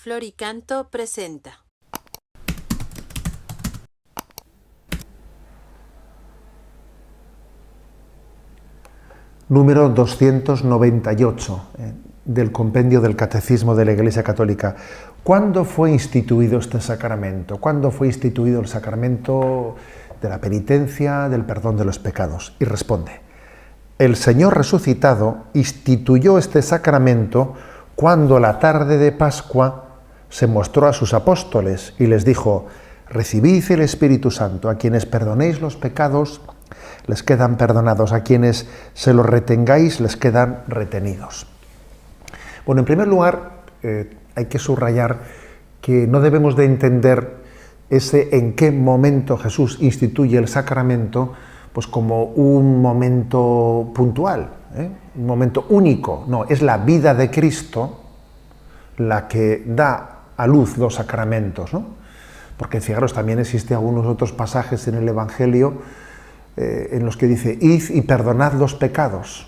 Flor y Canto presenta. Número 298 del Compendio del Catecismo de la Iglesia Católica. ¿Cuándo fue instituido este sacramento? ¿Cuándo fue instituido el sacramento de la penitencia, del perdón de los pecados? Y responde: el Señor resucitado instituyó este sacramento cuando la tarde de Pascua se mostró a sus apóstoles y les dijo: recibid el Espíritu Santo, a quienes perdonéis los pecados les quedan perdonados, a quienes se los retengáis les quedan retenidos. Bueno, en primer lugar, hay que subrayar que no debemos de entender en qué momento Jesús instituye el sacramento pues como un momento puntual, un momento único. No, es la vida de Cristo la que da a luz los sacramentos, ¿no? Porque fijaros, también existen algunos otros pasajes en el Evangelio en los que dice: id y perdonad los pecados.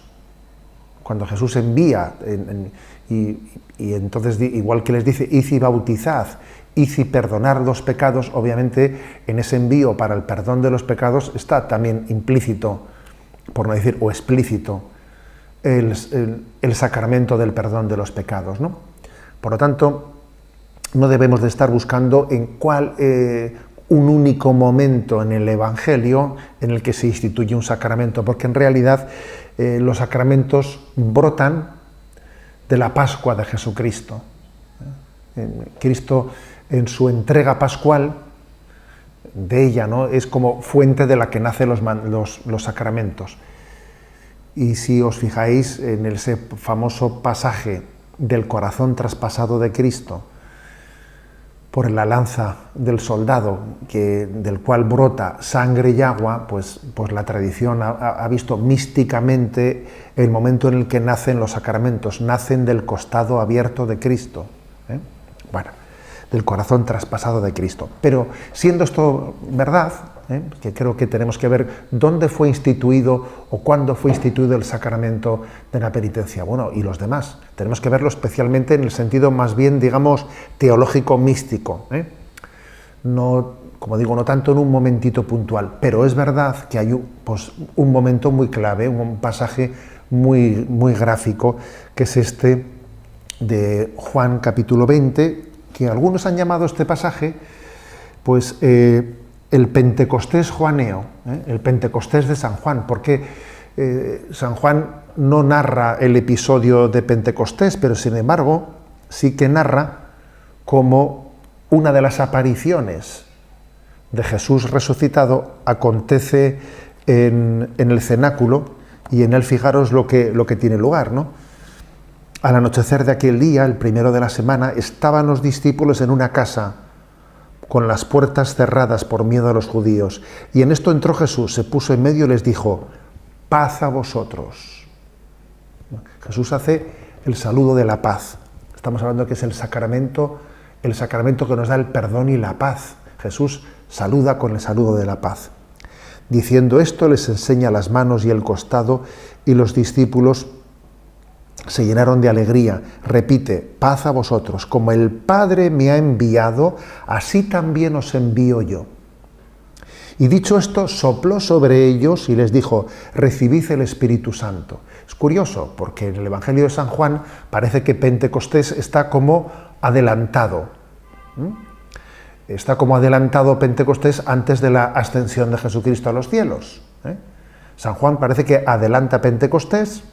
Cuando Jesús envía, y entonces, igual que les dice: id y bautizad, id y perdonad los pecados, obviamente en ese envío para el perdón de los pecados está también implícito, por no decir o explícito, el sacramento del perdón de los pecados, ¿no? Por lo tanto, no debemos de estar buscando un único momento en el Evangelio en el que se instituye un sacramento, porque en realidad los sacramentos brotan de la Pascua de Jesucristo. Cristo, en su entrega pascual, de ella, ¿no?, es como fuente de la que nacen los sacramentos. Y si os fijáis en ese famoso pasaje del corazón traspasado de Cristo por la lanza del soldado, del cual brota sangre y agua, pues la tradición ha visto místicamente el momento en el que nacen los sacramentos, nacen del costado abierto de Cristo, bueno, del corazón traspasado de Cristo. Pero siendo esto verdad, que creo que tenemos que ver dónde fue instituido o cuándo fue instituido el sacramento de la penitencia. Bueno, y los demás, tenemos que verlo especialmente en el sentido más bien, digamos, teológico místico. No, como digo, no tanto en un momentito puntual, pero es verdad que hay un momento muy clave, un pasaje muy, muy gráfico, que es este de Juan capítulo 20, que algunos han llamado este pasaje, pues, el Pentecostés juaneo, el Pentecostés de San Juan, porque San Juan no narra el episodio de Pentecostés, pero sin embargo sí que narra cómo una de las apariciones de Jesús resucitado acontece en el cenáculo, y en él fijaros lo que tiene lugar, ¿no? Al anochecer de aquel día, el primero de la semana, estaban los discípulos en una casa con las puertas cerradas por miedo a los judíos. Y en esto entró Jesús, se puso en medio y les dijo: paz a vosotros. Jesús hace el saludo de la paz. Estamos hablando que es el sacramento que nos da el perdón y la paz. Jesús saluda con el saludo de la paz. Diciendo esto, les enseña las manos y el costado, y los discípulos se llenaron de alegría. Repite: paz a vosotros. Como el Padre me ha enviado, así también os envío yo. Y dicho esto, sopló sobre ellos y les dijo: recibid el Espíritu Santo. Es curioso, porque en el Evangelio de San Juan parece que Pentecostés está como adelantado. Está como adelantado Pentecostés antes de la ascensión de Jesucristo a los cielos. San Juan parece que adelanta Pentecostés,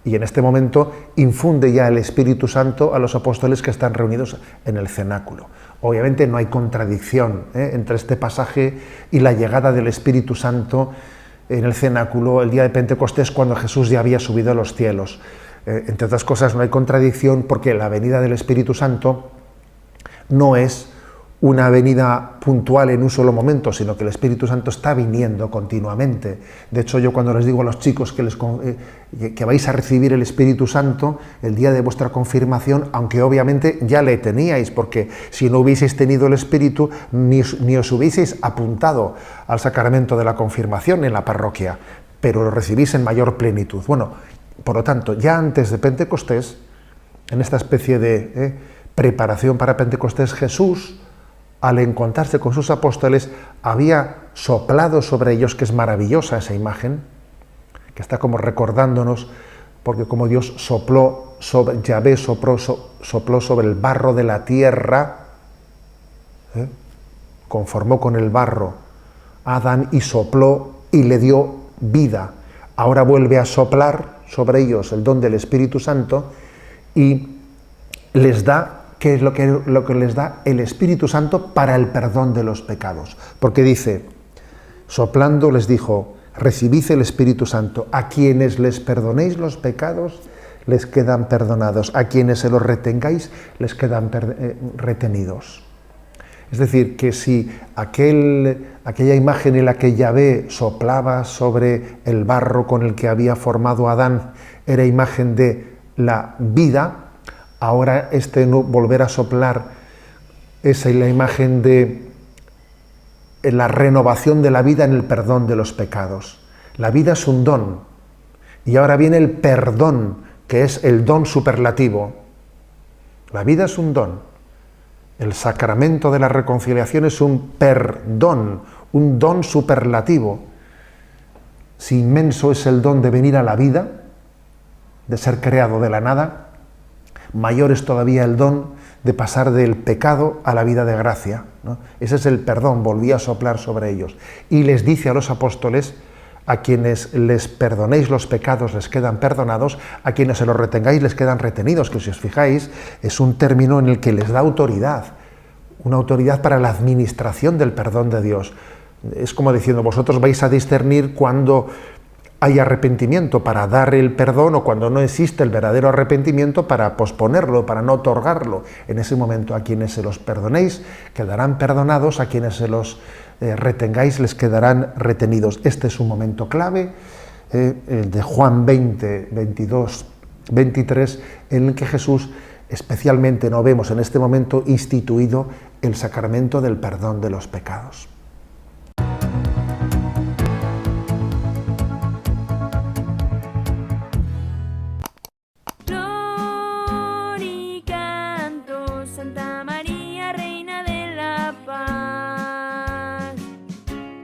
y en este momento infunde ya el Espíritu Santo a los apóstoles que están reunidos en el cenáculo. Obviamente no hay contradicción entre este pasaje y la llegada del Espíritu Santo en el cenáculo el día de Pentecostés, cuando Jesús ya había subido a los cielos. Entre otras cosas, no hay contradicción porque la venida del Espíritu Santo no es una venida puntual en un solo momento, sino que el Espíritu Santo está viniendo continuamente. De hecho, yo cuando les digo a los chicos que vais a recibir el Espíritu Santo el día de vuestra confirmación, aunque obviamente ya le teníais, porque si no hubieseis tenido el Espíritu, ni os hubieseis apuntado al sacramento de la confirmación en la parroquia, pero lo recibís en mayor plenitud. Bueno, por lo tanto, ya antes de Pentecostés, en esta especie de preparación para Pentecostés, Jesús, al encontrarse con sus apóstoles, había soplado sobre ellos, que es maravillosa esa imagen, que está como recordándonos, porque como Dios sopló sobre, Yahvé sopló sobre el barro de la tierra, conformó con el barro a Adán y sopló y le dio vida. Ahora vuelve a soplar sobre ellos el don del Espíritu Santo y les da, ¿qué es lo que les da? El Espíritu Santo para el perdón de los pecados. Porque dice, soplando les dijo, recibid el Espíritu Santo, a quienes les perdonéis los pecados, les quedan perdonados, a quienes se los retengáis, les quedan retenidos. Es decir, que si aquella imagen en la que Yahvé soplaba sobre el barro con el que había formado a Adán era imagen de la vida, ahora volver a soplar es la imagen de la renovación de la vida en el perdón de los pecados. La vida es un don y ahora viene el perdón, que es el don superlativo. La vida es un don. El sacramento de la reconciliación es un perdón, un don superlativo. Si inmenso es el don de venir a la vida, de ser creado de la nada, mayor es todavía el don de pasar del pecado a la vida de gracia, ¿no? Ese es el perdón, volvía a soplar sobre ellos. Y les dice a los apóstoles, a quienes les perdonéis los pecados les quedan perdonados, a quienes se los retengáis les quedan retenidos, que si os fijáis es un término en el que les da autoridad, una autoridad para la administración del perdón de Dios. Es como diciendo, vosotros vais a discernir cuando hay arrepentimiento para dar el perdón o cuando no existe el verdadero arrepentimiento para posponerlo, para no otorgarlo. En ese momento a quienes se los perdonéis quedarán perdonados, a quienes se los retengáis les quedarán retenidos. Este es un momento clave, el de Juan 20, 22, 23, en el que Jesús especialmente no vemos en este momento instituido el sacramento del perdón de los pecados.